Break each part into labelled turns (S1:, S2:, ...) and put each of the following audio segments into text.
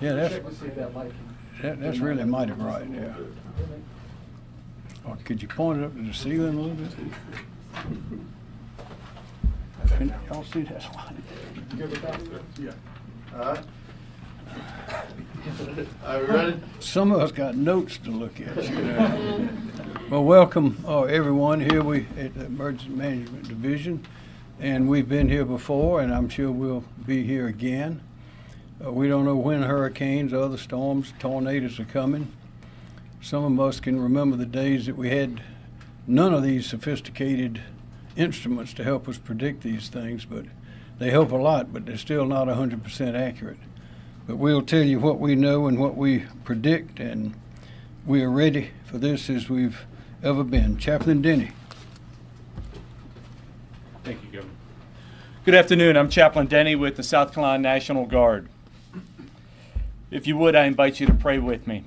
S1: Yeah, that's really mighty bright, yeah. Or could you point it up to the ceiling a little bit? Can y'all see that light?
S2: Yeah. Are we ready?
S1: Some of us got notes to look at. You know. Well, welcome everyone here at the Emergency Management Division. And we've been here before, and I'm sure we'll be here again. We don't know when hurricanes, other storms, tornadoes are coming. Some of us can remember the days that we had none of these sophisticated instruments to help us predict these things, but they help a lot, but they're still not 100% accurate. But we'll tell you what we know and what we predict, and we are ready for this as we've ever been. Chaplain Denny.
S3: Thank you, Governor. Good afternoon. I'm Chaplain Denny with the South Carolina National Guard. If you would, I invite you to pray with me.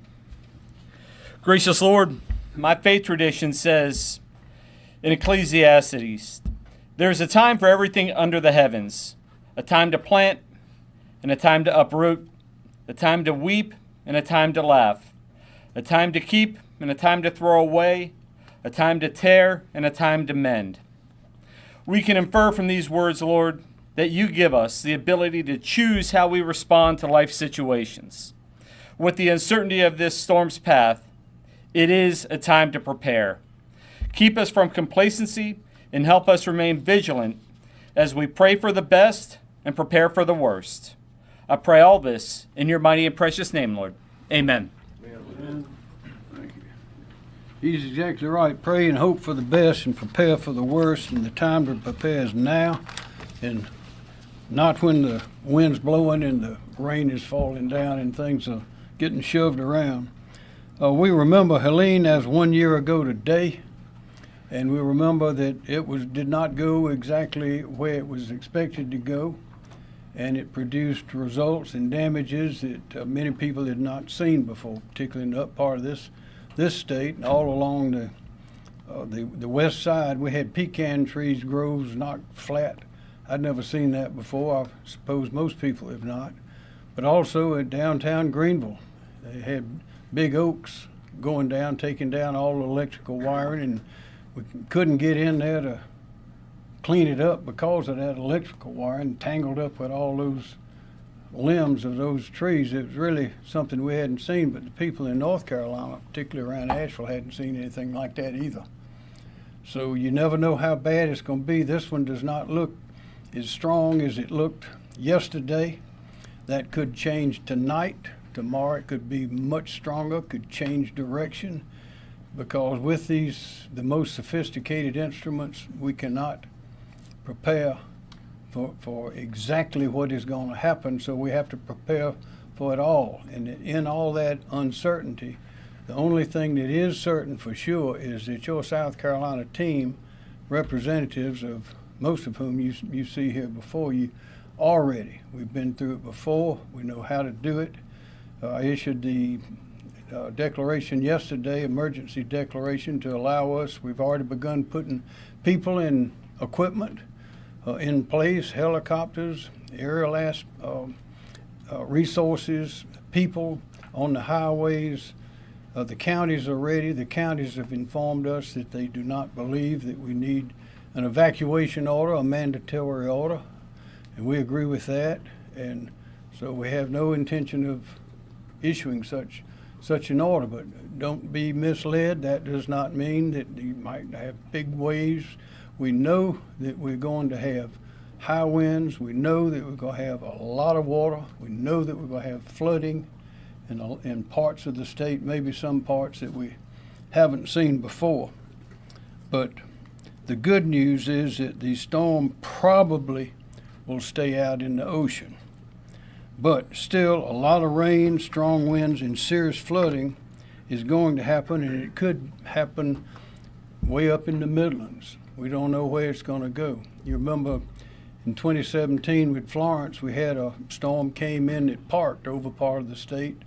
S3: Gracious Lord, my faith tradition says in Ecclesiastes, there's a time for everything under the heavens, a time to plant and a time to uproot, a time to weep and a time to laugh, a time to keep and a time to throw away, a time to tear and a time to mend. We can infer from these words, Lord, that you give us the ability to choose how we respond to life situations. With the uncertainty of this storm's path, it is a time to prepare. Keep us from complacency and help us remain vigilant as we pray for the best and prepare for the worst. I pray all this in your mighty and precious name, Lord. Amen.
S1: Amen. Thank you. He's exactly right. Pray and hope for the best and prepare for the worst, and the time to prepare is now, and not when the wind's blowing and the rain is falling down and things are getting shoved around. We remember Helene as 1 year ago today, and we remember that it did not go exactly where it was expected to go, and it produced results and damages that many people had not seen before, particularly in the up part of this state and all along the west side. We had pecan trees, groves knocked flat. I'd never seen that before. I suppose most people have not. But also at downtown Greenville, they had big oaks going down, taking down all the electrical wiring, and we couldn't get in there to clean it up because of that electrical wiring tangled up with all those limbs of those trees. It was really something we hadn't seen, but the people in North Carolina, particularly around Asheville, hadn't seen anything like that either. So you never know how bad it's going to be. This one does not look as strong as it looked yesterday. That could change tonight. Tomorrow it could be much stronger, could change direction, because with the most sophisticated instruments, we cannot prepare for exactly what is going to happen, so we have to prepare for it all. And in all that uncertainty, the only thing that is certain for sure is that your South Carolina team, representatives of most of whom you see here before you, are ready. We've been through it before. We know how to do it. I issued the declaration yesterday, emergency declaration, to allow us. We've already begun putting people and equipment in place, helicopters, aerial resources, people on the highways. The counties are ready. The counties have informed us that they do not believe that we need an evacuation order, a mandatory order, and we agree with that. And so we have no intention of issuing such an order, but don't be misled. That does not mean that you might have big waves. We know that we're going to have high winds. We know that we're going to have a lot of water. We know that we're going to have flooding in parts of the state, maybe some parts that we haven't seen before. But the good news is that the storm probably will stay out in the ocean. But still, a lot of rain, strong winds, and serious flooding is going to happen, and it could happen way up in the Midlands. We don't know where it's going to go. You remember in 2017 with Florence, we had a storm came in that parked over part of the state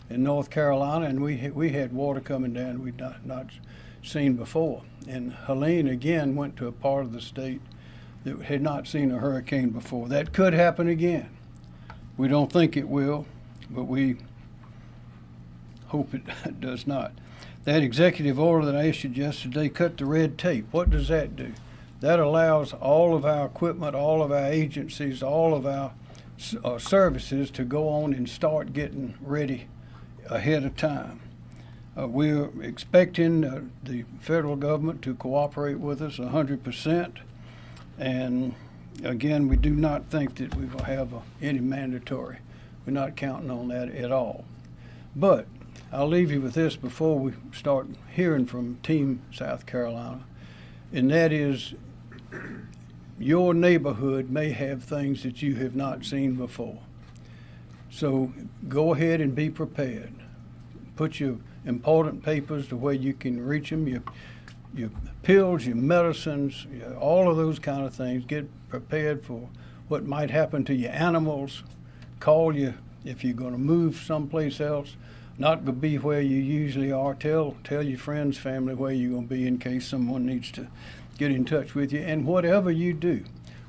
S1: in North Carolina, and we had water coming down we'd not seen before. And Helene again went to a part of the state that had not seen a hurricane before. That could happen again. We don't think it will. but we hope it does not. That executive order that I issued yesterday cut the red tape. What does that do? That allows all of our equipment, all of our agencies, all of our services to go on and start getting ready ahead of time. We're expecting the federal government to cooperate with us 100%. And again, we do not think that we will have any mandatory. We're not counting on that at all. But I'll leave you with this before we start hearing from Team South Carolina, and that is your neighborhood may have things that you have not seen before. So go ahead and be prepared. Put your important papers to where you can reach them, your pills, your medicines, all of those kind of things. Get prepared for what might happen to your animals. Call you if you're going to move someplace else. Not going to be where you usually are. Tell your friends, family where you're going to be in case someone needs to get in touch with you. And whatever you do,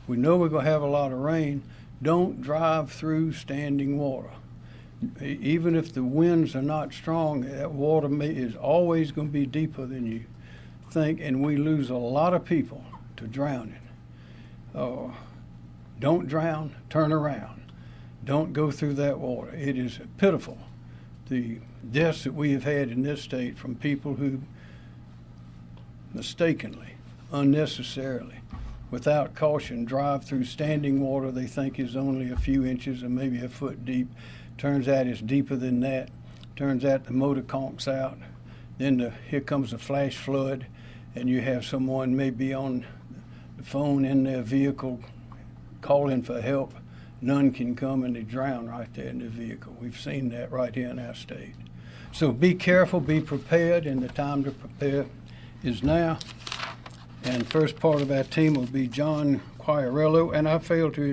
S1: we know we're going to have a lot of rain. Don't drive through standing water. Even if the winds are not strong, that water is always going to be deeper than you think, and we lose a lot of people to drowning. Don't drown, turn around. Don't go through that water. It is pitiful, the deaths that we have had in this state from people who mistakenly, unnecessarily, without caution, drive through standing water they think is only a few inches or maybe a foot deep. Turns out it's deeper than that. Turns out the motor conks out. Then here comes a flash flood, and you have someone maybe on the phone in their vehicle calling for help. None can come, and they drown right there in the vehicle. We've seen that right here in our state. So be careful, be prepared, and the time to prepare is now. And first part of our team will be John Quagliarello, and I failed to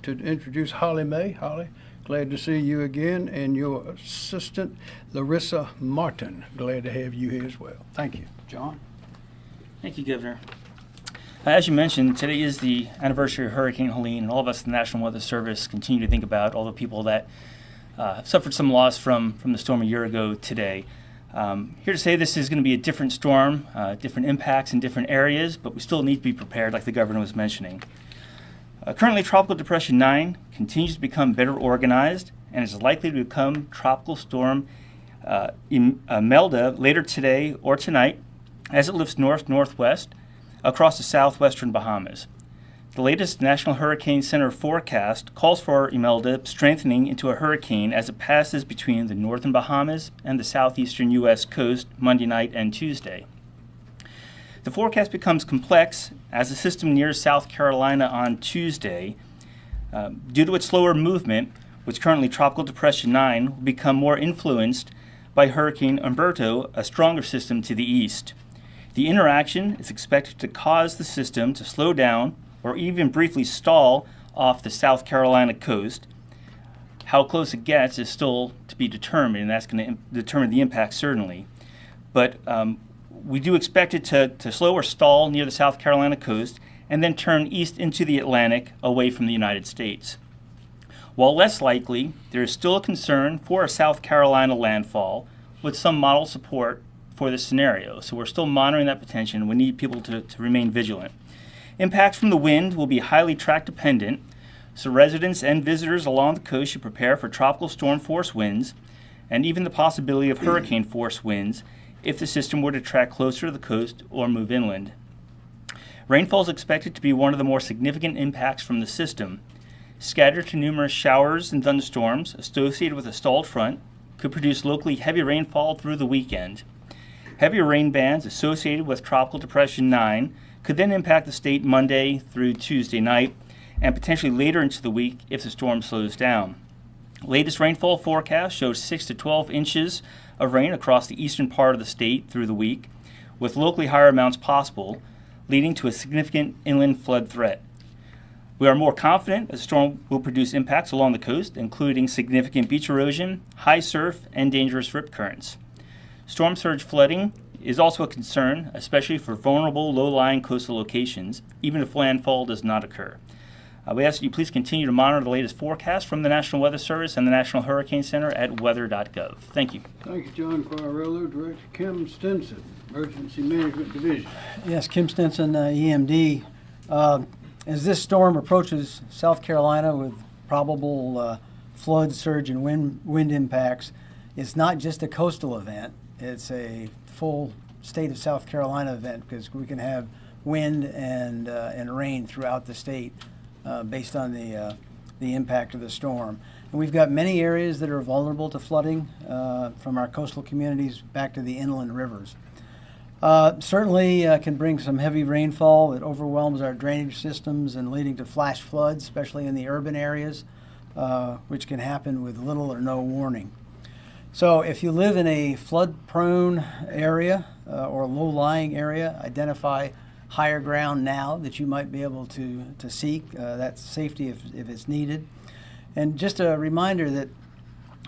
S1: introduce Holly May. Holly, glad to see you again, and your assistant, Larissa Martin. Glad to have you here as well. Thank you. John?
S4: Thank you, Governor. As you mentioned, today is the anniversary of Hurricane Helene, and all of us at the National Weather Service continue to think about all the people that have suffered some loss from the storm a year ago today. Here to say this is going to be a different storm, different impacts in different areas, but we still need to be prepared, like the Governor was mentioning. Currently, Tropical Depression 9 continues to become better organized and is likely to become Tropical Storm Imelda later today or tonight as it lifts north-northwest across the southwestern Bahamas. The latest National Hurricane Center forecast calls for Imelda strengthening into a hurricane as it passes between the northern Bahamas and the southeastern U.S. coast Monday night and Tuesday. The forecast becomes complex as the system nears South Carolina on Tuesday. Due to its slower movement, which currently Tropical Depression 9 will become more influenced by Hurricane Umberto, a stronger system to the east. The interaction is expected to cause the system to slow down or even briefly stall off the South Carolina coast. How close it gets is still to be determined, and that's going to determine the impact certainly. But we do expect it to slow or stall near the South Carolina coast and then turn east into the Atlantic away from the United States. While less likely, there is still a concern for a South Carolina landfall with some model support for this scenario. So we're still monitoring that potential, and we need people to remain vigilant. Impacts from the wind will be highly track dependent, so residents and visitors along the coast should prepare for tropical storm force winds and even the possibility of hurricane force winds if the system were to track closer to the coast or move inland. Rainfall is expected to be one of the more significant impacts from the system. Scattered to numerous showers and thunderstorms associated with a stalled front could produce locally heavy rainfall through the weekend. Heavier rain bands associated with Tropical Depression 9 could then impact the state Monday through Tuesday night and potentially later into the week if the storm slows down. Latest rainfall forecast shows 6 to 12 inches of rain across the eastern part of the state through the week, with locally higher amounts possible, leading to a significant inland flood threat. We are more confident that the storm will produce impacts along the coast, including significant beach erosion, high surf, and dangerous rip currents. Storm surge flooding is also a concern, especially for vulnerable low-lying coastal locations, even if landfall does not occur. We ask that you please continue to monitor the latest forecast from the National Weather Service and the National Hurricane Center at weather.gov. Thank you.
S1: Thank you, John. For our Railroad Director, Kim Stinson, Emergency Management Division.
S5: Yes, Kim Stinson, EMD. As this storm approaches South Carolina with probable flood, surge, and wind impacts, it's not just a coastal event. It's a full state of South Carolina event because we can have wind and rain throughout the state based on the impact of the storm. And we've got many areas that are vulnerable to flooding from our coastal communities back to the inland rivers. Certainly can bring some heavy rainfall that overwhelms our drainage systems and leading to flash floods, especially in the urban areas, which can happen with little or no warning. So if you live in a flood-prone area or low-lying area, identify higher ground now that you might be able to seek that safety if it's needed. And just a reminder that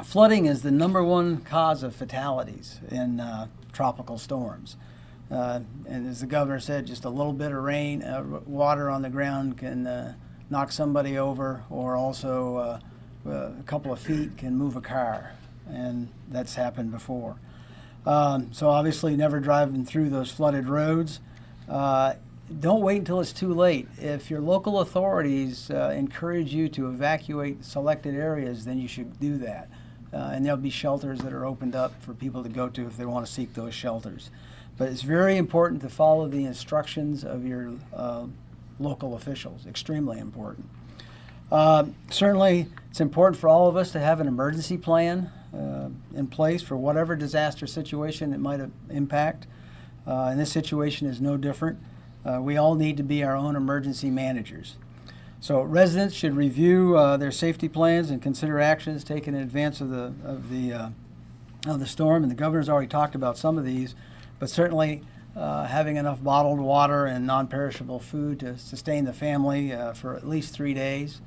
S5: flooding is the #1 cause of fatalities in tropical storms. And as the governor said, just a little bit of rain, water on the ground can knock somebody over, or also a couple of feet can move a car, and that's happened before. So obviously never driving through those flooded roads. Don't wait until it's too late. If your local authorities encourage you to evacuate selected areas, then you should do that. And there'll be shelters that are opened up for people to go to if they want to seek those shelters. But it's very important to follow the instructions of your local officials, extremely important. Certainly, it's important for all of us to have an emergency plan in place for whatever disaster situation it might impact. And this situation is no different. We all need to be our own emergency managers. So residents should review their safety plans and consider actions taken in advance of the storm. And the governor's already talked about some of these, but certainly having enough bottled water and non-perishable food to sustain the family for at least 3 days.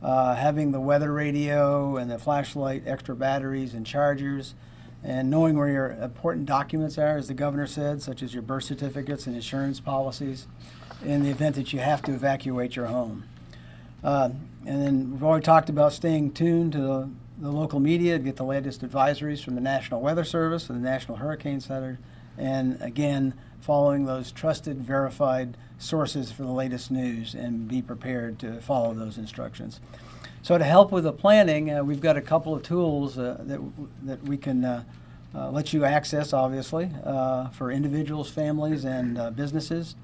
S5: Having the weather radio and the flashlight, extra batteries and chargers, and knowing where your important documents are, as the governor said, such as your birth certificates and insurance policies, in the event that you have to evacuate your home. And then we've already talked about staying tuned to the local media to get the latest advisories from the National Weather Service and the National Hurricane Center, and again, following those trusted, verified sources for the latest news, and be prepared to follow those instructions. So to help with the planning, we've got a couple of tools that we can let you access, obviously, for individuals, families, and businesses.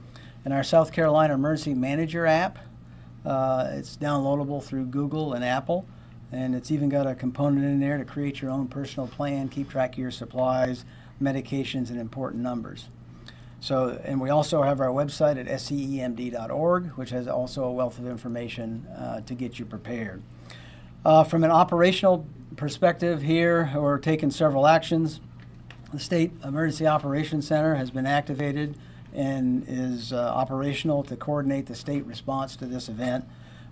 S5: And our South Carolina Emergency Manager app, it's downloadable through Google and Apple, and it's even got a component in there to create your own personal plan, keep track of your supplies, medications, and important numbers. So, and we also have our website at scemd.org, which has also a wealth of information to get you prepared. From an operational perspective here, we're taking several actions. The State Emergency Operations Center has been activated and is operational to coordinate the state response to this event.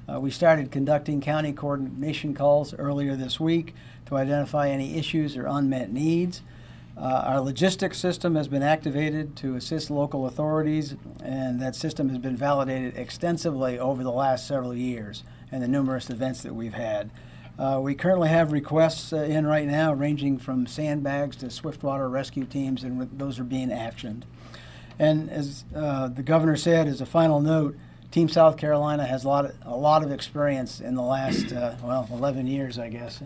S5: We started conducting county coordination calls earlier this week to identify any issues or unmet needs. Our logistics system has been activated to assist local authorities, and that system has been validated extensively over the last several years and the numerous events that we've had. We currently have requests in right now ranging from sandbags to swiftwater rescue teams, and those are being actioned. And as the governor said, as a final note, Team South Carolina has a lot of experience in the last 11 years, I guess,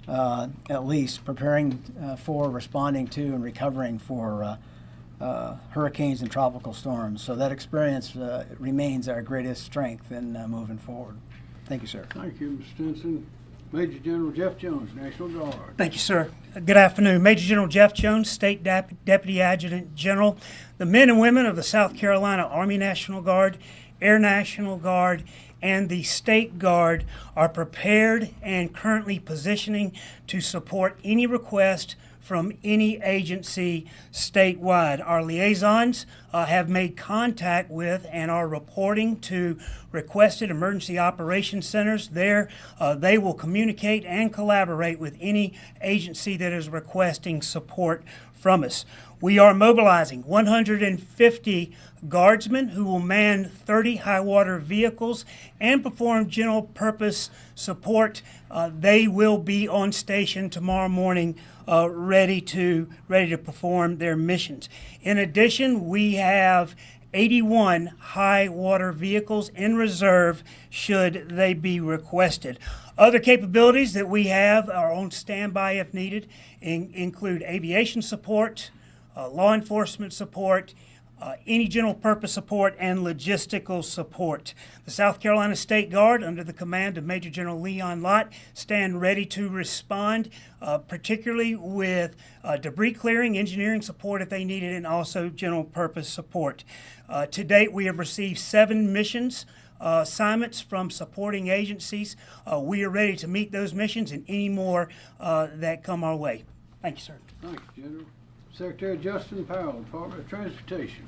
S5: at least, preparing for, responding to, and recovering for hurricanes and tropical storms. So that experience remains our greatest strength in moving forward. Thank you, sir.
S1: Thank you, Mr. Stinson. Major General Jeff Jones, National Guard.
S6: Thank you, sir. Good afternoon. Major General Jeff Jones, State Deputy Adjutant General. The men and women of the South Carolina Army National Guard, Air National Guard, and the State Guard are prepared and currently positioning to support any request from any agency statewide. Our liaisons have made contact with and are reporting to requested emergency operations centers. There, they will communicate and collaborate with any agency that is requesting support from us. We are mobilizing 150 guardsmen who will man 30 high water vehicles and perform general purpose support. They will be on station tomorrow morning, ready to perform their missions. In addition, we have 81 high water vehicles in reserve should they be requested. Other capabilities that we have are on standby if needed include aviation support, law enforcement support, any general purpose support, and logistical support. The South Carolina State Guard, under the command of Major General Leon Lott, stand ready to respond, particularly with debris clearing, engineering support if they need it, and also general purpose support. To date, we have received 7 missions assignments from supporting agencies. We are ready to meet those missions and any more that come our way. Thank you, sir.
S1: Thank you, General. Secretary Justin Powell, Department of Transportation.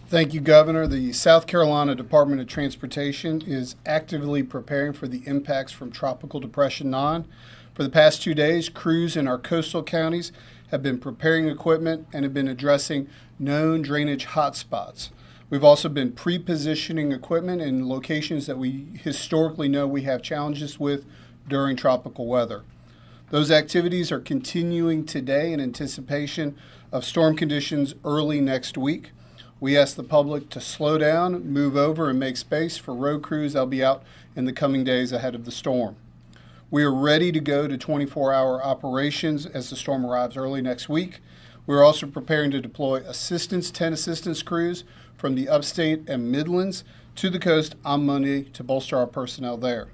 S7: Thank you, Governor. The South Carolina Department of Transportation is actively preparing for the impacts from Tropical Depression 9. For the past 2 days, crews in our coastal counties have been preparing equipment and have been addressing known drainage hotspots. We've also been pre-positioning equipment in locations that we historically know we have challenges with during tropical weather. Those activities are continuing today in anticipation of storm conditions early next week. We ask the public to slow down, move over, and make space for road crews that'll be out in the coming days ahead of the storm. We are ready to go to 24-hour operations as the storm arrives early next week. We're also preparing to deploy 10 assistance crews from the upstate and Midlands to the coast on Monday to bolster our personnel there.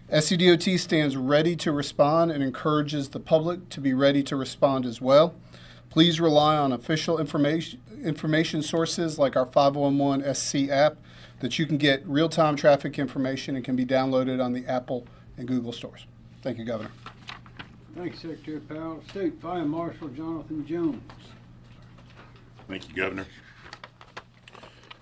S7: SCDOT stands ready to respond and encourages the public to be ready to respond as well. Please rely on official information sources like our 511 SC app that you can get real-time traffic information and can be downloaded on the Apple and Google stores. Thank you, Governor.
S1: Thank you, Secretary Powell. State Fire Marshal Jonathan Jones.
S8: Thank you, Governor.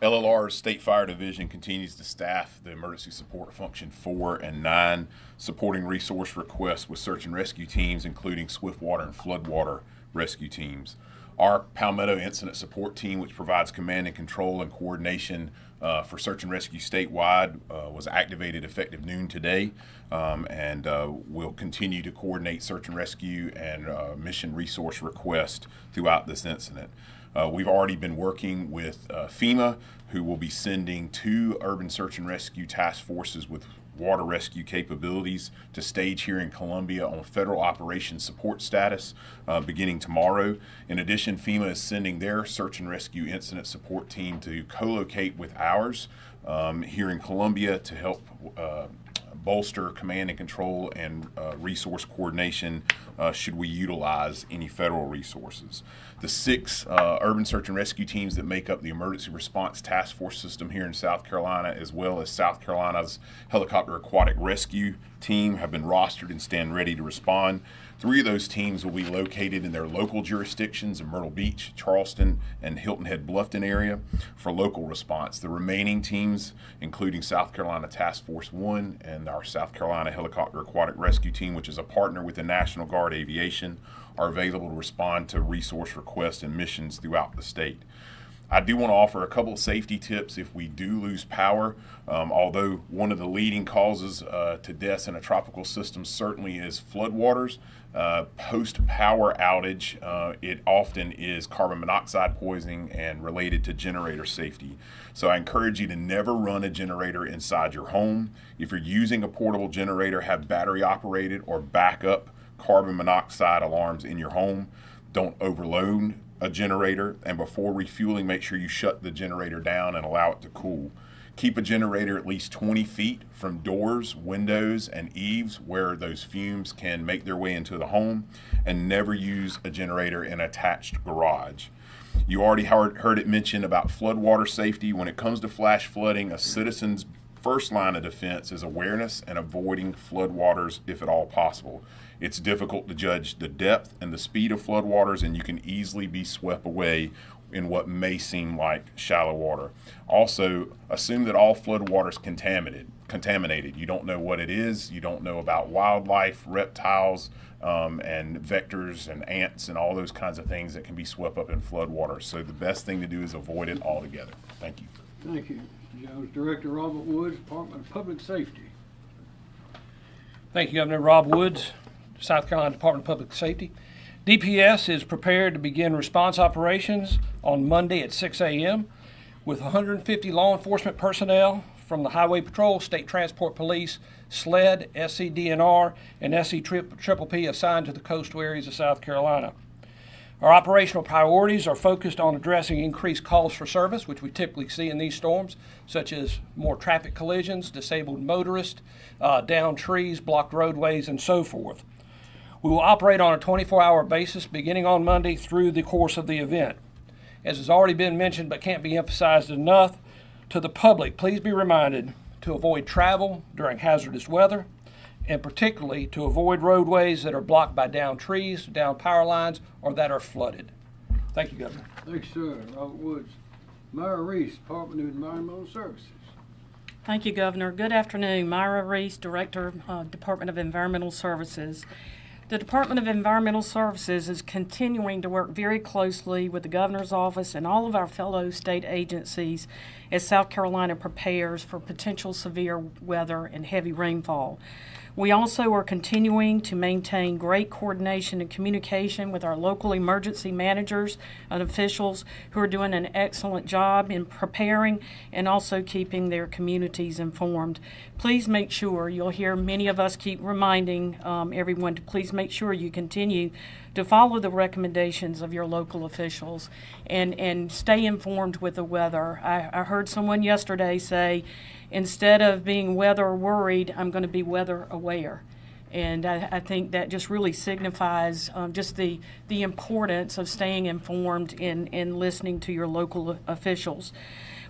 S8: LLR's State Fire Division continues to staff the Emergency Support Function 4 and 9, supporting resource requests with search and rescue teams, including swiftwater and floodwater rescue teams. Our Palmetto Incident Support Team, which provides command and control and coordination for search and rescue statewide, was activated effective noon today, and will continue to coordinate search and rescue and mission resource requests throughout this incident. We've already been working with FEMA, who will be sending 2 urban search and rescue task forces with water rescue capabilities to stage here in Columbia on federal operations support status beginning tomorrow. In addition, FEMA is sending their search and rescue incident support team to co-locate with ours here in Columbia to help bolster command and control and resource coordination should we utilize any federal resources. The 6 urban search and rescue teams that make up the Emergency Response Task Force system here in South Carolina, as well as South Carolina's Helicopter Aquatic Rescue Team, have been rostered and stand ready to respond. 3 of those teams will be located in their local jurisdictions in Myrtle Beach, Charleston, and Hilton Head Bluffton area for local response. The remaining teams, including South Carolina Task Force 1 and our South Carolina Helicopter Aquatic Rescue Team, which is a partner with the National Guard Aviation, are available to respond to resource requests and missions throughout the state. I do want to offer a couple of safety tips if we do lose power. Although one of the leading causes to deaths in a tropical system certainly is floodwaters, post-power outage, it often is carbon monoxide poisoning and related to generator safety. So I encourage you to never run a generator inside your home. If you're using a portable generator, have battery operated or backup carbon monoxide alarms in your home. Don't overload a generator, and before refueling, make sure you shut the generator down and allow it to cool. Keep a generator at least 20 feet from doors, windows, and eaves where those fumes can make their way into the home, and never use a generator in an attached garage. You already heard it mentioned about floodwater safety. When it comes to flash flooding, a citizen's first line of defense is awareness and avoiding floodwaters if at all possible. It's difficult to judge the depth and the speed of floodwaters, and you can easily be swept away in what may seem like shallow water. Also, assume that all floodwaters contaminated. You don't know what it is. You don't know about wildlife, reptiles, and vectors and ants and all those kinds of things that can be swept up in floodwaters. So the best thing to do is avoid it altogether. Thank you.
S1: Thank you, Mr. Jones. Director Robert Woods, Department of Public Safety.
S9: Thank you, Governor. Rob Woods, South Carolina Department of Public Safety. DPS is prepared to begin response operations on Monday at 6 a.m. with 150 law enforcement personnel from the Highway Patrol, State Transport Police, SLED, SCDNR, and SCPPP assigned to the coastal areas of South Carolina. Our operational priorities are focused on addressing increased calls for service, which we typically see in these storms, such as more traffic collisions, disabled motorists, downed trees, blocked roadways, and so forth. We will operate on a 24-hour basis beginning on Monday through the course of the event. As has already been mentioned but can't be emphasized enough, to the public, please be reminded to avoid travel during hazardous weather, and particularly to avoid roadways that are blocked by downed trees, downed power lines, or that are flooded. Thank you, Governor.
S1: Thanks, sir. Robert Woods. Myra Reese, Department of Environmental Services.
S10: Thank you, Governor. Good afternoon. Myra Reese, Director, Department of Environmental Services. The Department of Environmental Services is continuing to work very closely with the Governor's Office and all of our fellow state agencies as South Carolina prepares for potential severe weather and heavy rainfall. We also are continuing to maintain great coordination and communication with our local emergency managers and officials who are doing an excellent job in preparing and also keeping their communities informed. Please make sure, you'll hear many of us keep reminding everyone to please make sure you continue to follow the recommendations of your local officials and stay informed with the weather. I heard someone yesterday say, instead of being weather worried, I'm going to be weather aware. And I think that just really signifies just the importance of staying informed and listening to your local officials.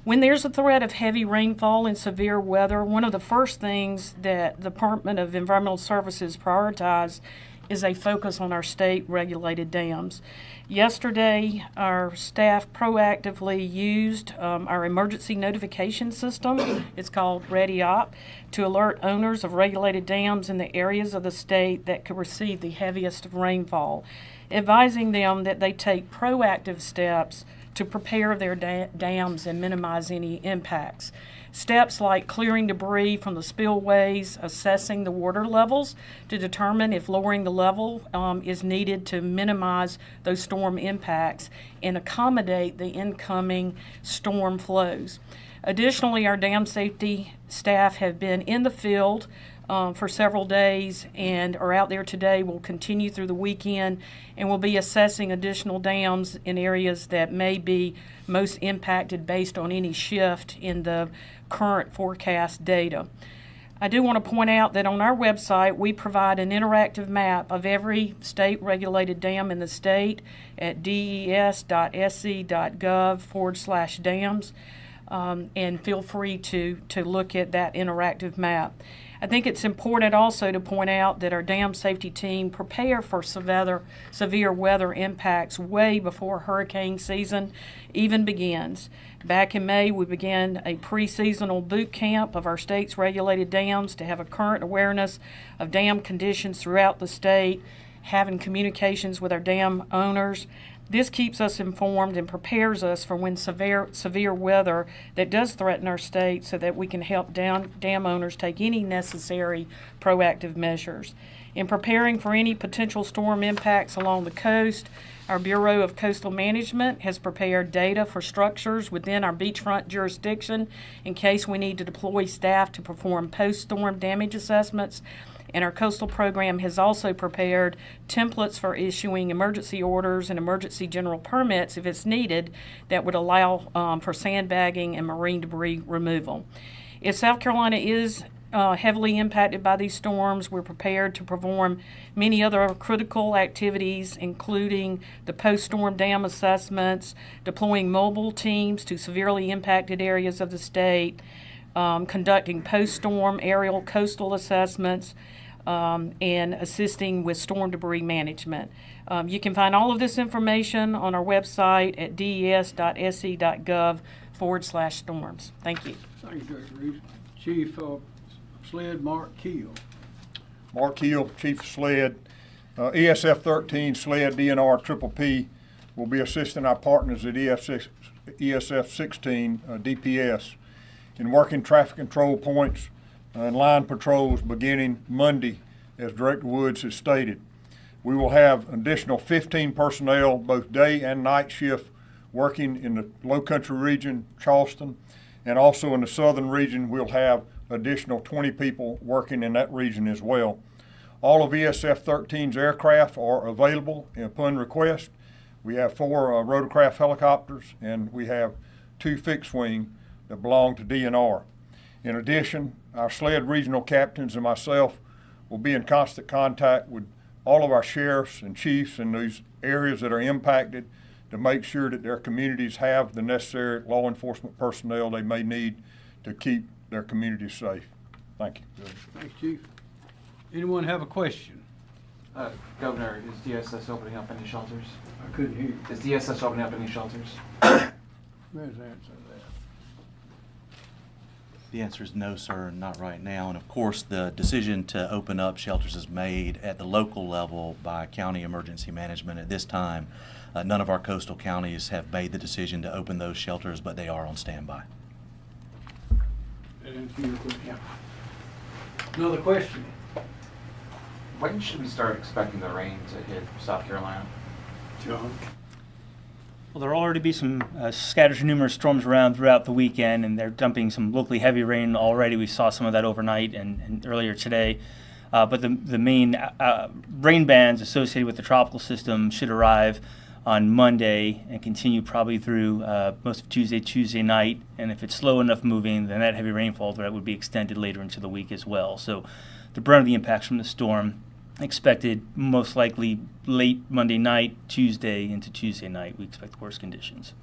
S10: When there's a threat of heavy rainfall and severe weather, one of the first things that the Department of Environmental Services prioritize is a focus on our state-regulated dams. Yesterday, our staff proactively used our emergency notification system, it's called ReadyOp, to alert owners of regulated dams in the areas of the state that could receive the heaviest rainfall, advising them that they take proactive steps to prepare their dams and minimize any impacts. Steps like clearing debris from the spillways, assessing the water levels to determine if lowering the level is needed to minimize those storm impacts and accommodate the incoming storm flows. Additionally, our dam safety staff have been in the field for several days and are out there today. Will continue through the weekend and will be assessing additional dams in areas that may be most impacted based on any shift in the current forecast data. I do want to point out that on our website we provide an interactive map of every state-regulated dam in the state at des.sc.gov/dams, and feel free to look at that interactive map. I think it's important also to point out that our dam safety team prepare for severe weather impacts way before hurricane season even begins. Back in May, we began a pre-seasonal boot camp of our state's regulated dams to have a current awareness of dam conditions throughout the state, having communications with our dam owners. This keeps us informed and prepares us for when severe weather that does threaten our state so that we can help dam owners take any necessary proactive measures. In preparing for any potential storm impacts along the coast, our Bureau of Coastal Management has prepared data for structures within our beachfront jurisdiction in case we need to deploy staff to perform post-storm damage assessments. And our coastal program has also prepared templates for issuing emergency orders and emergency general permits if it's needed that would allow for sandbagging and marine debris removal. If South Carolina is heavily impacted by these storms, we're prepared to perform many other critical activities, including the post-storm dam assessments, deploying mobile teams to severely impacted areas of the state, conducting post-storm aerial coastal assessments, and assisting with storm debris management. You can find all of this information on our website at des.sc.gov/storms. Thank you.
S1: Thank you, Director Reese. Chief SLED Mark Keel.
S11: Mark Hill, Chief of SLED. ESF 13 SLED DNR Triple P will be assisting our partners at ESF 16 DPS in working traffic control points and line patrols beginning Monday, as Director Woods has stated. We will have additional 15 personnel, both day and night shift, working in the Low Country region, Charleston, and also in the southern region. We'll have additional 20 people working in that region as well. All of ESF 13's aircraft are available upon request. We have 4 rotorcraft helicopters, and we have 2 fixed wing that belong to DNR. In addition, our SLED regional captains and myself will be in constant contact with all of our sheriffs and chiefs in these areas that are impacted to make sure that their communities have the necessary law enforcement personnel they may need to keep their communities safe. Thank you.
S1: Thanks, Chief. Anyone have a question?
S2: Governor, is DSS opening up any shelters?
S1: I couldn't hear you.
S2: Is DSS opening up any shelters?
S1: Where's the answer to that?
S12: The answer is no, sir, not right now. And of course, the decision to open up shelters is made at the local level by county emergency management. At this time, none of our coastal counties have made the decision to open those shelters, but they are on standby.
S1: That answer your question? Another question?
S2: When should we start expecting the rain to hit South Carolina?
S1: John?
S4: Well, there will already be some scattered numerous storms around throughout the weekend, and they're dumping some locally heavy rain already. We saw some of that overnight and earlier today. But the main rain bands associated with the tropical system should arrive on Monday and continue probably through most of Tuesday night. And if it's slow enough moving, then that heavy rainfall threat would be extended later into the week as well. So the brunt of the impacts from the storm expected most likely late Monday night, Tuesday into Tuesday night. We expect worse conditions.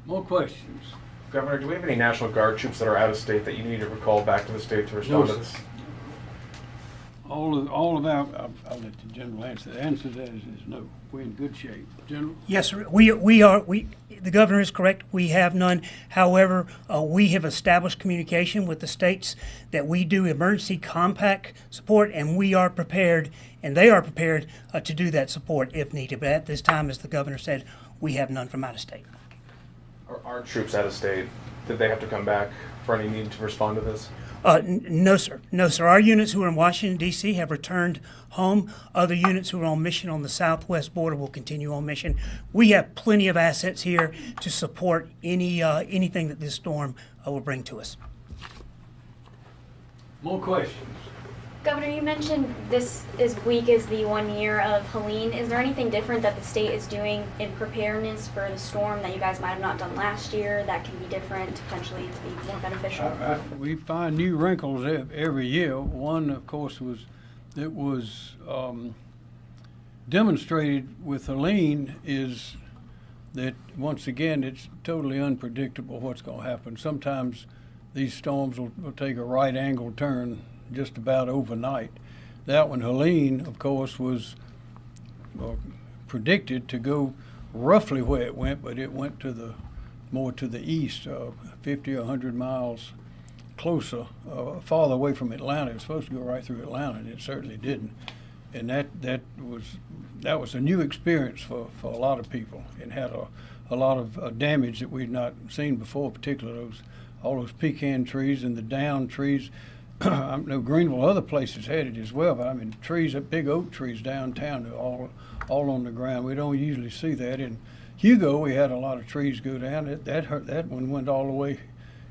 S1: More questions?
S13: Governor, do we have any National Guard troops that are out of state that you need to recall back to the state to respond to this?
S1: All of our, I'll let the general answer. The answer to that is no. We're in good shape. General?
S6: Yes, sir. The governor is correct. We have none. However, we have established communication with the states that we do emergency compact support, and we are prepared, and they are prepared to do that support if needed. But at this time, as the governor said, we have none from out of state.
S13: Are our troops out of state? Did they have to come back for any need to respond to this?
S6: No, sir. No, sir. Our units who are in Washington, D.C. have returned home. Other units who are on mission on the southwest border will continue on mission. We have plenty of assets here to support anything that this storm will bring to us.
S1: More questions?
S14: Governor, you mentioned this week is the 1 year of Helene. Is there anything different that the state is doing in preparedness for the storm that you guys might have not done last year that can be different, potentially to be more beneficial?
S1: We find new wrinkles every year. One, of course, was demonstrated with Helene is that, once again, it's totally unpredictable what's going to happen. Sometimes these storms will take a right angle turn just about overnight. That one, Helene, of course, was predicted to go roughly where it went, but it went more to the east, 50 or 100 miles closer, farther away from Atlanta. It was supposed to go right through Atlanta, and it certainly didn't. And that was a new experience for a lot of people, and had a lot of damage that we'd not seen before, particularly all those pecan trees and the down trees. I know Greenville, other places had it as well, but I mean, trees, big oak trees downtown, are all on the ground. We don't usually see that. In Hugo, we had a lot of trees go down. That one went all the way,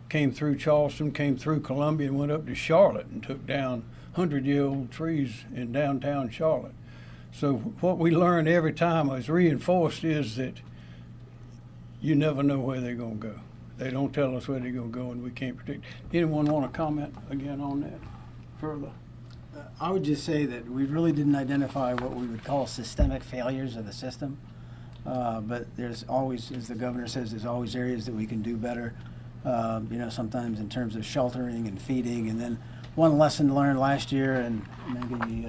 S1: came through Charleston, came through Columbia, and went up to Charlotte and took down 100-year-old trees in downtown Charlotte. So what we learn every time is reinforced is that you never know where they're going to go. They don't tell us where they're going to go, and we can't predict. Anyone want to comment again on that further?
S5: I would just say that we really didn't identify what we would call systemic failures of the system. But there's always, as the governor says, there's always areas that we can do better. sometimes in terms of sheltering and feeding. And then one lesson learned last year, and maybe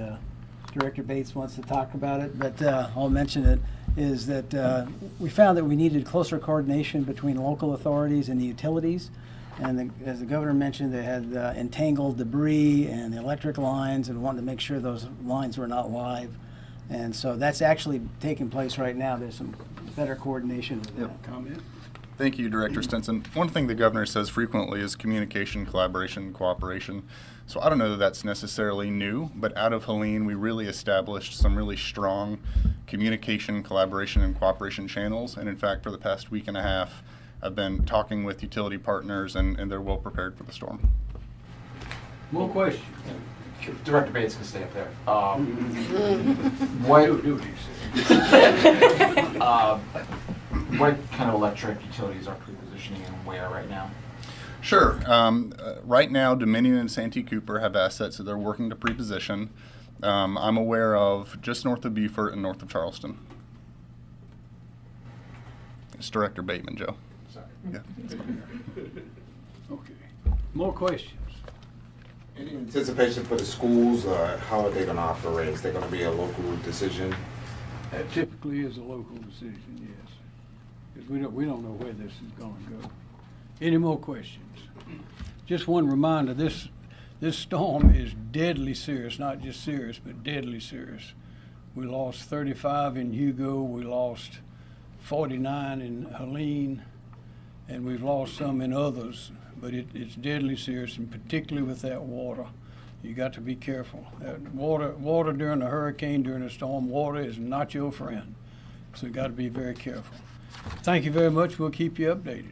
S5: Director Bates wants to talk about it, but I'll mention it, is that we found that we needed closer coordination between local authorities and the utilities. And as the governor mentioned, they had entangled debris and the electric lines and wanted to make sure those lines were not live. And so that's actually taking place right now. There's some better coordination with that.
S1: Comment?
S15: Thank you, Director Stinson. One thing the governor says frequently is communication, collaboration, cooperation. So I don't know that that's necessarily new, but out of Helene, we really established some really strong communication, collaboration, and cooperation channels. And in fact, for the past week and a half, I've been talking with utility partners, and they're well prepared for the storm.
S1: More questions?
S2: Director Bates can stay up there. What what kind of electric utilities are pre-positioning and where right now?
S15: Sure. Right now, Dominion and Santee Cooper have assets that they're working to pre-position. I'm aware of just north of Beaufort and north of Charleston. It's Director Bateman, Joe.
S2: Sorry.
S15: Yeah.
S1: Okay. More questions?
S16: Any anticipation for the schools? How are they going to operate? Is there going to be a local decision?
S1: That typically is a local decision, yes. Because we don't know where this is going to go. Any more questions? Just one reminder, this storm is deadly serious, not just serious, but deadly serious. We lost 35 in Hugo, we lost 49 in Helene, and we've lost some in others, but it's deadly serious, and particularly with that water. You got to be careful. Water during a hurricane, during a storm, water is not your friend. So you got to be very careful. Thank you very much. We'll keep you updated.